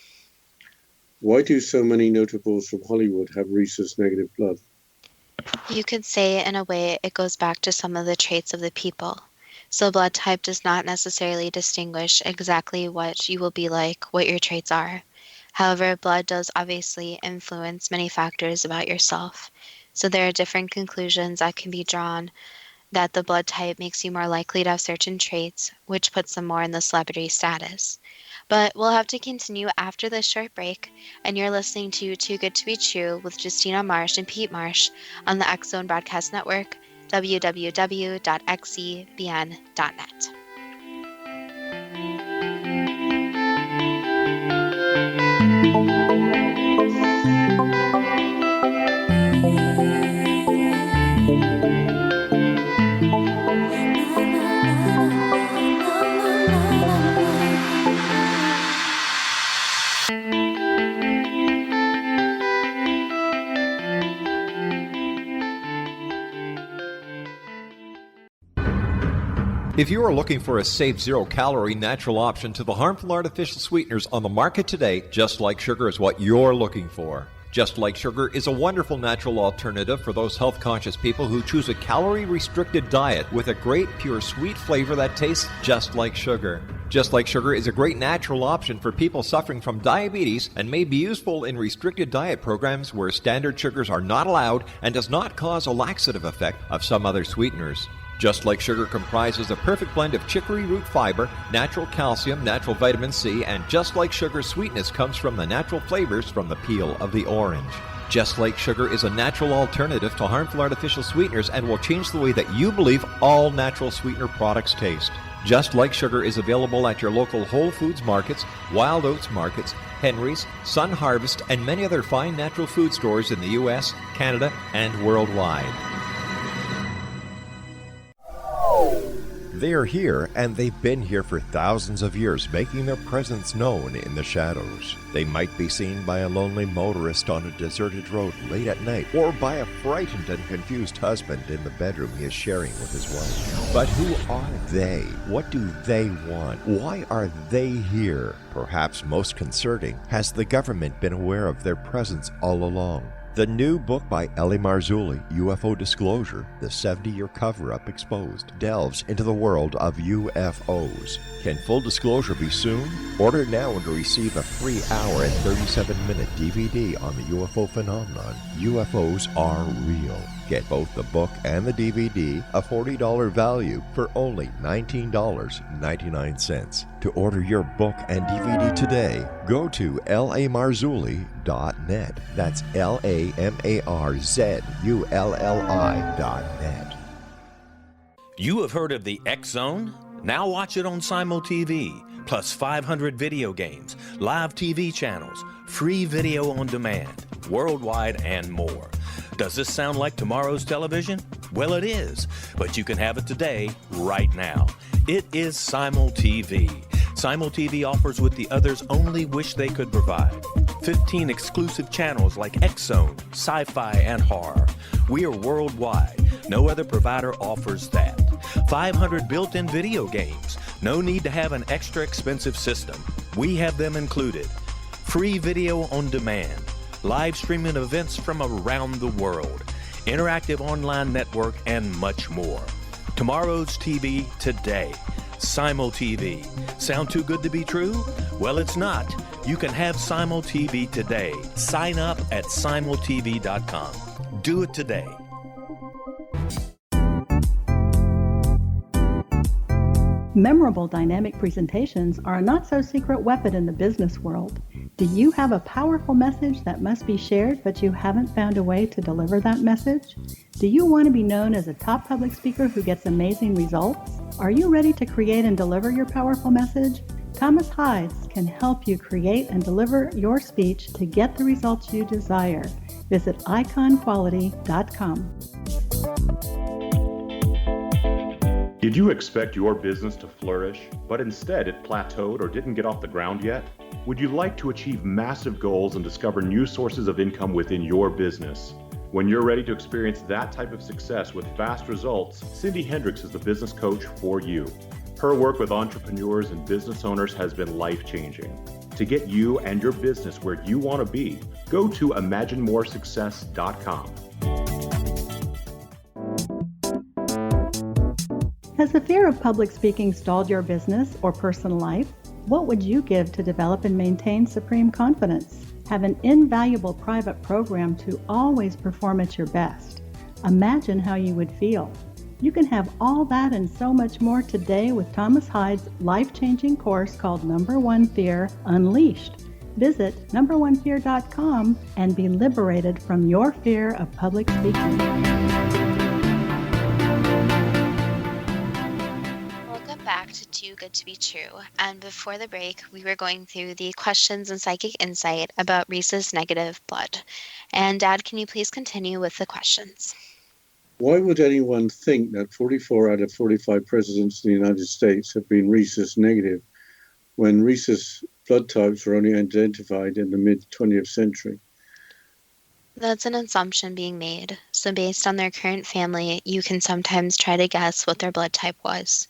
Why do so many notables from Hollywood have rhesus negative blood? You could say in a way it goes back to some of the traits of the people. So blood type does not necessarily distinguish exactly what you will be like, what your traits are. However, blood does obviously influence many factors about yourself. So there are different conclusions that can be drawn that the blood type makes you more likely to have certain traits, which puts them more in the celebrity status. But we'll have to continue after this short break, and you're listening to Too Good to Be True with Justina Marsh and Pete Marsh on the X Zone Broadcast Network, www.xzbn.net. If you are looking for a safe, zero-calorie natural option to the harmful artificial sweeteners on the market today, Just Like Sugar is what you're looking for. Just Like Sugar is a wonderful natural alternative for those health-conscious people who choose a calorie-restricted diet with a great, pure, sweet flavor that tastes just like sugar. Just Like Sugar is a great natural option for people suffering from diabetes and may be useful in restricted diet programs where standard sugars are not allowed and does not cause a laxative effect of some other sweeteners. Just Like Sugar comprises a perfect blend of chicory root fiber, natural calcium, natural vitamin C, and Just Like Sugar's sweetness comes from the natural flavors from the peel of the orange. Just Like Sugar is a natural alternative to harmful artificial sweeteners and will change the way that you believe all natural sweetener products taste. Just Like Sugar is available at your local Whole Foods markets, Wild Oats markets, Henry's, Sun Harvest, and many other fine natural food stores in the U.S., Canada, and worldwide. They are here, and they've been here for thousands of years, making their presence known in the shadows. They might be seen by a lonely motorist on a deserted road late at night, or by a frightened and confused husband in the bedroom he is sharing with his wife. But who are they? What do they want? Why are they here? Perhaps most concerning, has the government been aware of their presence all along? The new book by REL-MAR, UFO Disclosure, the 70-year cover-up exposed, delves into the world of UFOs. Can full disclosure be soon? Order now and receive a free hour and 37-minute DVD on the UFO phenomenon. UFOs are real. Get both the book and the DVD, a $40 value, for only $19.99. To order your book and DVD today, go to lamarzulli.net. That's LAMARZULLI.net. You have heard of the X Zone? Now watch it on Simul TV, plus 500 video games, live TV channels, free video on demand, worldwide, and more. Does this sound like tomorrow's television? Well, it is, but you can have it today, right now. It is Simul TV. Simul TV offers what the others only wish they could provide. 15 exclusive channels like X Zone, sci-fi, and horror. We are worldwide. No other provider offers that. 500 built-in video games. No need to have an extra expensive system. We have them included. Free video on demand. Live streaming events from around the world, interactive online network, and much more. Tomorrow's TV today. Simul TV. Sound too good to be true? Well, it's not. You can have Simul TV today. Sign up at simultv.com. Do it today. Memorable dynamic presentations are a not-so-secret weapon in the business world. Do you have a powerful message that must be shared, but you haven't found a way to deliver that message? Do you want to be known as a top public speaker who gets amazing results? Are you ready to create and deliver your powerful message? Thomas Hides can help you create and deliver your speech to get the results you desire. Visit iconquality.com. Did you expect your business to flourish, but instead it plateaued or didn't get off the ground yet? Would you like to achieve massive goals and discover new sources of income within your business? When you're ready to experience that type of success with fast results, Cindy Hendricks is the business coach for you. Her work with entrepreneurs and business owners has been life-changing. To get you and your business where you want to be, go to imaginemoresuccess.com. Has the fear of public speaking stalled your business or personal life? What would you give to develop and maintain supreme confidence? Have an invaluable private program to always perform at your best. Imagine how you would feel. You can have all that and so much more today with Thomas Hides' life-changing course called Number One Fear Unleashed. Visit numberonefear.com and be liberated from your fear of public speaking. Back to Too Good to Be True, and before the break we were going through the questions and psychic insight about rhesus negative blood. And Dad, can you please continue with the questions? Why would anyone think that 44 out of 45 presidents in the United States have been rhesus negative when rhesus blood types were only identified in the mid-20th century? That's an assumption being made. So based on their current family, you can sometimes try to guess what their blood type was.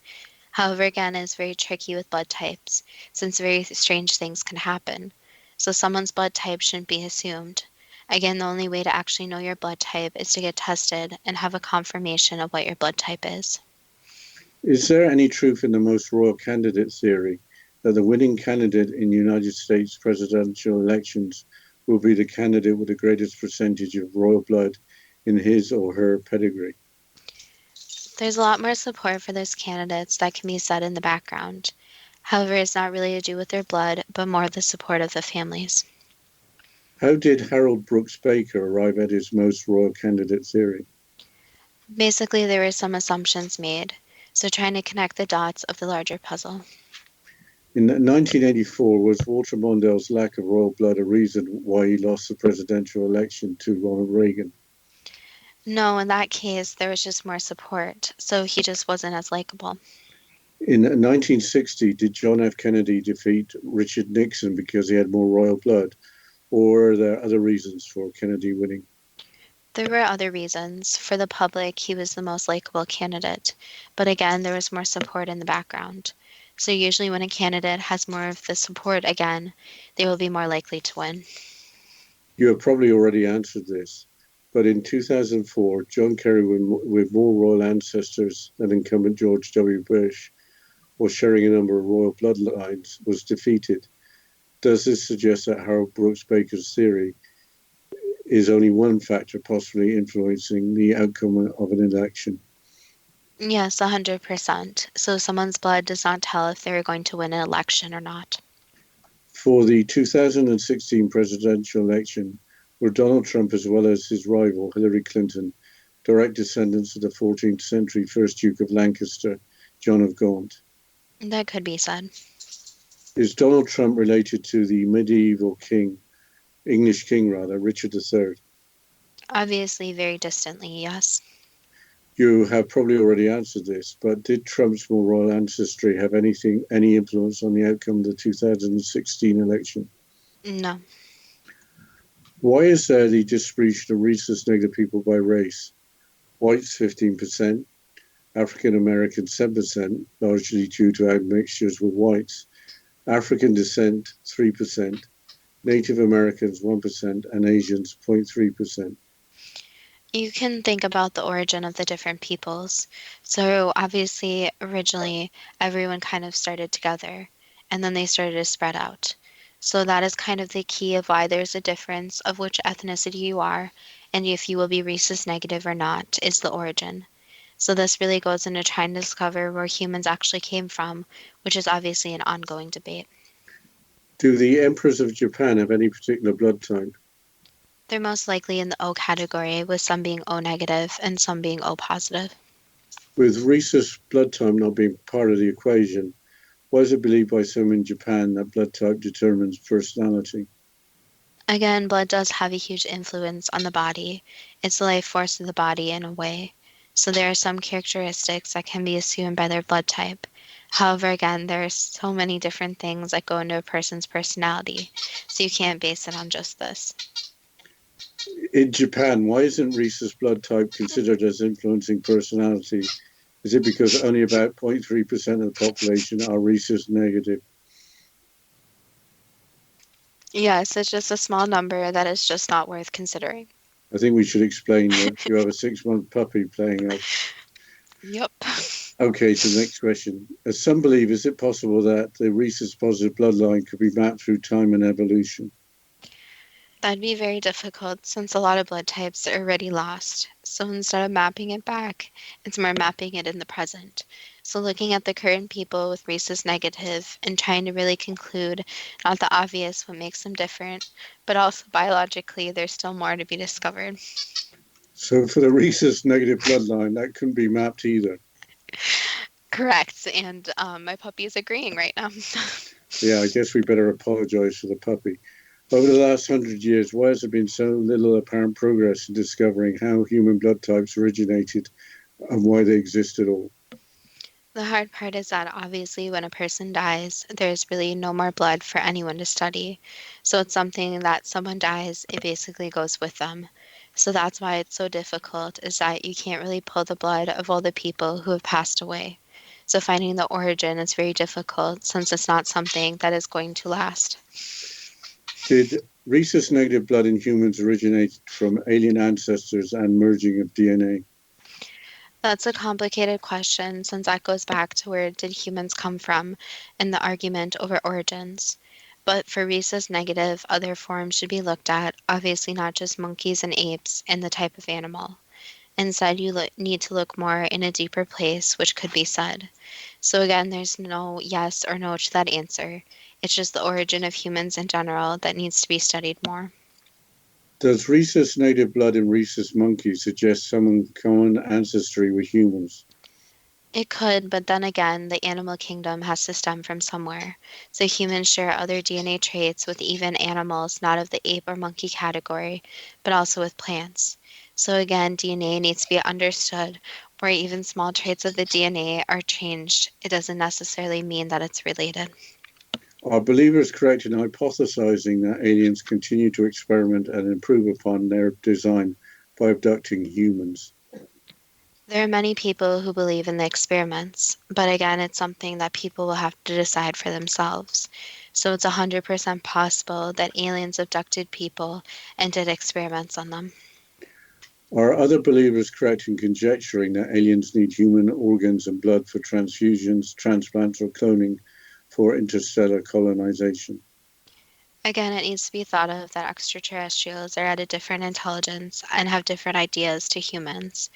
However, again, it's very tricky with blood types, since very strange things can happen. So someone's blood type shouldn't be assumed. Again, the only way to actually know your blood type is to get tested and have a confirmation of what your blood type is. Is there any truth in the most royal candidate theory that the winning candidate in United States presidential elections will be the candidate with the greatest percentage of royal blood in his or her pedigree? There's a lot more support for those candidates that can be said in the background. However, it's not really to do with their blood, but more the support of the families. How did Harold Brooks Baker arrive at his most royal candidate theory? Basically, there were some assumptions made, so trying to connect the dots of the larger puzzle. In 1984, was Walter Mondale's lack of royal blood a reason why he lost the presidential election to Ronald Reagan? No, in that case, there was just more support, so he just wasn't as likable. In 1960, did John F. Kennedy defeat Richard Nixon because he had more royal blood, or are there other reasons for Kennedy winning? There were other reasons. For the public, he was the most likable candidate, but again, there was more support in the background. So usually when a candidate has more of the support again, they will be more likely to win. You have probably already answered this, but in 2004, John Kerry, with more royal ancestors than incumbent George W. Bush, or sharing a number of royal bloodlines, was defeated. Does this suggest that Harold Brooks Baker's theory is only one factor possibly influencing the outcome of an election? Yes, 100%. So someone's blood does not tell if they're going to win an election or not. For the 2016 presidential election, were Donald Trump as well as his rival Hillary Clinton direct descendants of the 14th century first Duke of Lancaster, John of Gaunt? That could be said. Is Donald Trump related to the medieval king, English king rather, Richard III? Obviously, very distantly, yes. You have probably already answered this, but did Trump's more royal ancestry have any influence on the outcome of the 2016 election? No. Why is there the distribution of rhesus negative people by race? Whites 15%, African Americans 7%, largely due to admixtures with whites, African descent 3%, Native Americans 1%, and Asians 0.3%. You can think about the origin of the different peoples. So obviously, originally, everyone kind of started together, and then they started to spread out. So that is kind of the key of why there's a difference of which ethnicity you are, and if you will be rhesus negative or not, is the origin. So this really goes into trying to discover where humans actually came from, which is obviously an ongoing debate. Do the emperors of Japan have any particular blood type? They're most likely in the O category, with some being O negative and some being O positive. With rhesus blood type not being part of the equation, why is it believed by some in Japan that blood type determines personality? Again, blood does have a huge influence on the body. It's the life force of the body in a way. So there are some characteristics that can be assumed by their blood type. However, again, there are so many different things that go into a person's personality, so you can't base it on just this. In Japan, why isn't rhesus blood type considered as influencing personality? Is it because only about 0.3% of the population are rhesus negative? Yes, it's just a small number that is just not worth considering. I think we should explain that you have a 6-month puppy playing up. Yep. Okay, so the next question. As some believe, is it possible that the rhesus positive bloodline could be mapped through time and evolution? That'd be very difficult since a lot of blood types are already lost. So instead of mapping it back, it's more mapping it in the present. So looking at the current people with rhesus negative and trying to really conclude not the obvious what makes them different, but also biologically there's still more to be discovered. So for the rhesus negative bloodline, that couldn't be mapped either. Correct. And my puppy is agreeing right now. Yeah, I guess we better apologize for the puppy. Over the last 100 years, why has there been so little apparent progress in discovering how human blood types originated and why they exist at all? The hard part is that obviously when a person dies, there's really no more blood for anyone to study. So it's something that someone dies, it basically goes with them. So that's why it's so difficult, is that you can't really pull the blood of all the people who have passed away. So finding the origin is very difficult since it's not something that is going to last. Did rhesus negative blood in humans originate from alien ancestors and merging of DNA? That's a complicated question since that goes back to where did humans come from and the argument over origins. But for rhesus negative, other forms should be looked at, obviously not just monkeys and apes and the type of animal. Instead, you need to look more in a deeper place, which could be said. So again, there's no yes or no to that answer. It's just the origin of humans in general that needs to be studied more. Does rhesus native blood in rhesus monkeys suggest some common ancestry with humans? It could, but then again, the animal kingdom has to stem from somewhere. So humans share other DNA traits with even animals not of the ape or monkey category, but also with plants. So again, DNA needs to be understood. Where even small traits of the DNA are changed, it doesn't necessarily mean that it's related. Are believers correct in hypothesizing that aliens continue to experiment and improve upon their design by abducting humans? There are many people who believe in the experiments, but again, it's something that people will have to decide for themselves. So it's 100% possible that aliens abducted people and did experiments on them. Are other believers correct in conjecturing that aliens need human organs and blood for transfusions, transplants, or cloning for interstellar colonization? Again, it needs to be thought of that extraterrestrials are at a different intelligence and have different ideas to humans.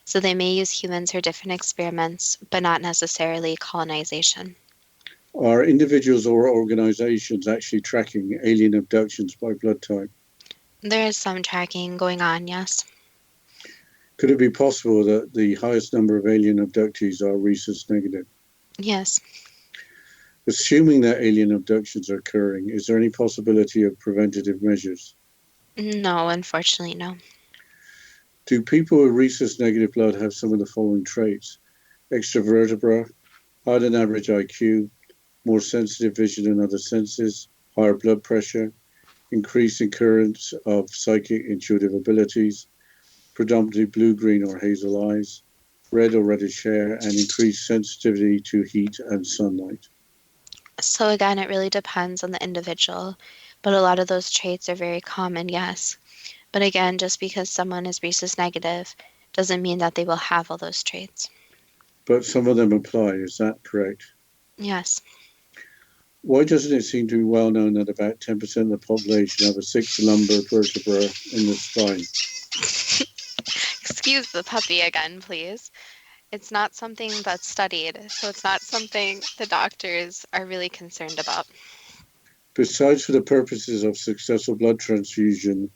So they may use humans for different experiments, but not necessarily colonization. Are individuals or organizations actually tracking alien abductions by blood type? There is some tracking going on, yes. Could it be possible that the highest number of alien abductees are rhesus negative? Yes. Assuming that alien abductions are occurring, is there any possibility of preventative measures? No, unfortunately, no. Do people with rhesus negative blood have some of the following traits? Extra vertebra, higher than average IQ, more sensitive vision and other senses, higher blood pressure, increased occurrence of psychic intuitive abilities, predominantly blue-green or hazel eyes, red or reddish hair, and increased sensitivity to heat and sunlight? So again, it really depends on the individual, but a lot of those traits are very common, yes. But again, just because someone is rhesus negative doesn't mean that they will have all those traits. But some of them apply, is that correct? Yes. Why doesn't it seem to be well known that about 10% of the population have a sixth lumbar vertebra in the spine? Excuse the puppy again, please. It's not something that's studied, so it's not something the doctors are really concerned about. Besides for the purposes of successful blood transfusions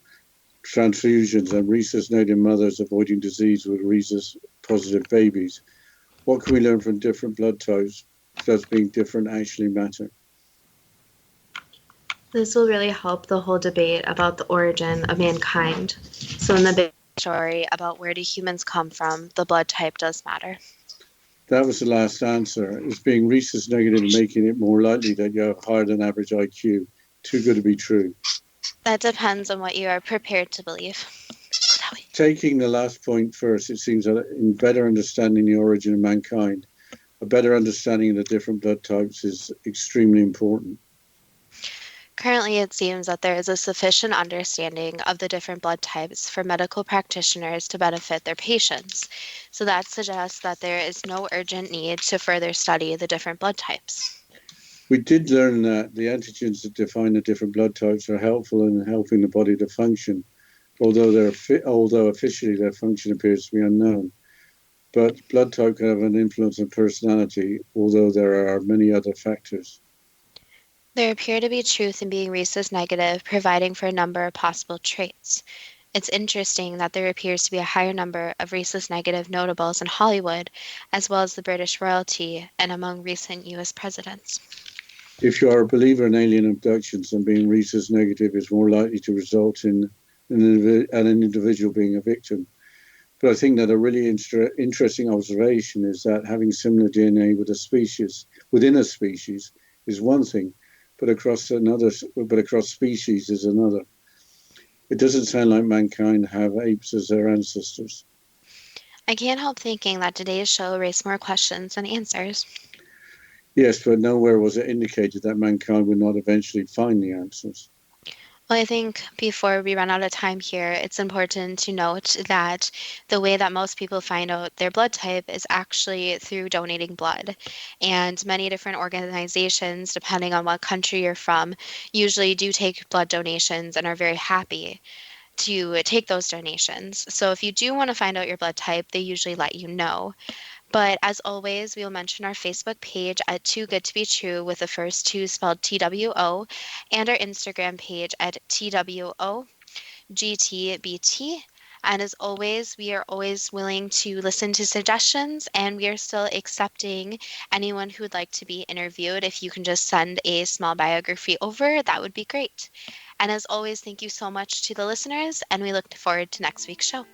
and rhesus native mothers avoiding disease with rhesus positive babies, what can we learn from different blood types? Does being different actually matter? This will really help the whole debate about the origin of mankind. So in the big story about where do humans come from, the blood type does matter. That was the last answer. Is being rhesus negative making it more likely that you have higher than average IQ? Too good to be true. That depends on what you are prepared to believe. Taking the last point first, it seems that in better understanding the origin of mankind, a better understanding of the different blood types is extremely important. Currently, it seems that there is a sufficient understanding of the different blood types for medical practitioners to benefit their patients. So that suggests that there is no urgent need to further study the different blood types. We did learn that the antigens that define the different blood types are helpful in helping the body to function, although officially their function appears to be unknown. But blood type can have an influence on personality, although there are many other factors. There appear to be truth in being rhesus negative, providing for a number of possible traits. It's interesting that there appears to be a higher number of rhesus negative notables in Hollywood, as well as the British royalty and among recent U.S. presidents. If you are a believer in alien abductions, then being rhesus negative is more likely to result in an individual being a victim. But I think that a really interesting observation is that having similar DNA within a species is one thing, but across species is another. It doesn't sound like mankind have apes as their ancestors. I can't help thinking that today's show raised more questions than answers. Yes, but nowhere was it indicated that mankind would not eventually find the answers. Well, I think before we run out of time here, it's important to note that the way that most people find out their blood type is actually through donating blood. And many different organizations, depending on what country you're from, usually do take blood donations and are very happy to take those donations. So if you do want to find out your blood type, they usually let you know. But as always, we will mention our Facebook page at Too Good to Be True with the first two spelled TWO, and our Instagram page at TWOGTBT. And as always, we are always willing to listen to suggestions, and we are still accepting anyone who would like to be interviewed. If you can just send a small biography over, that would be great. And as always, thank you so much to the listeners, and we look forward to next week's show.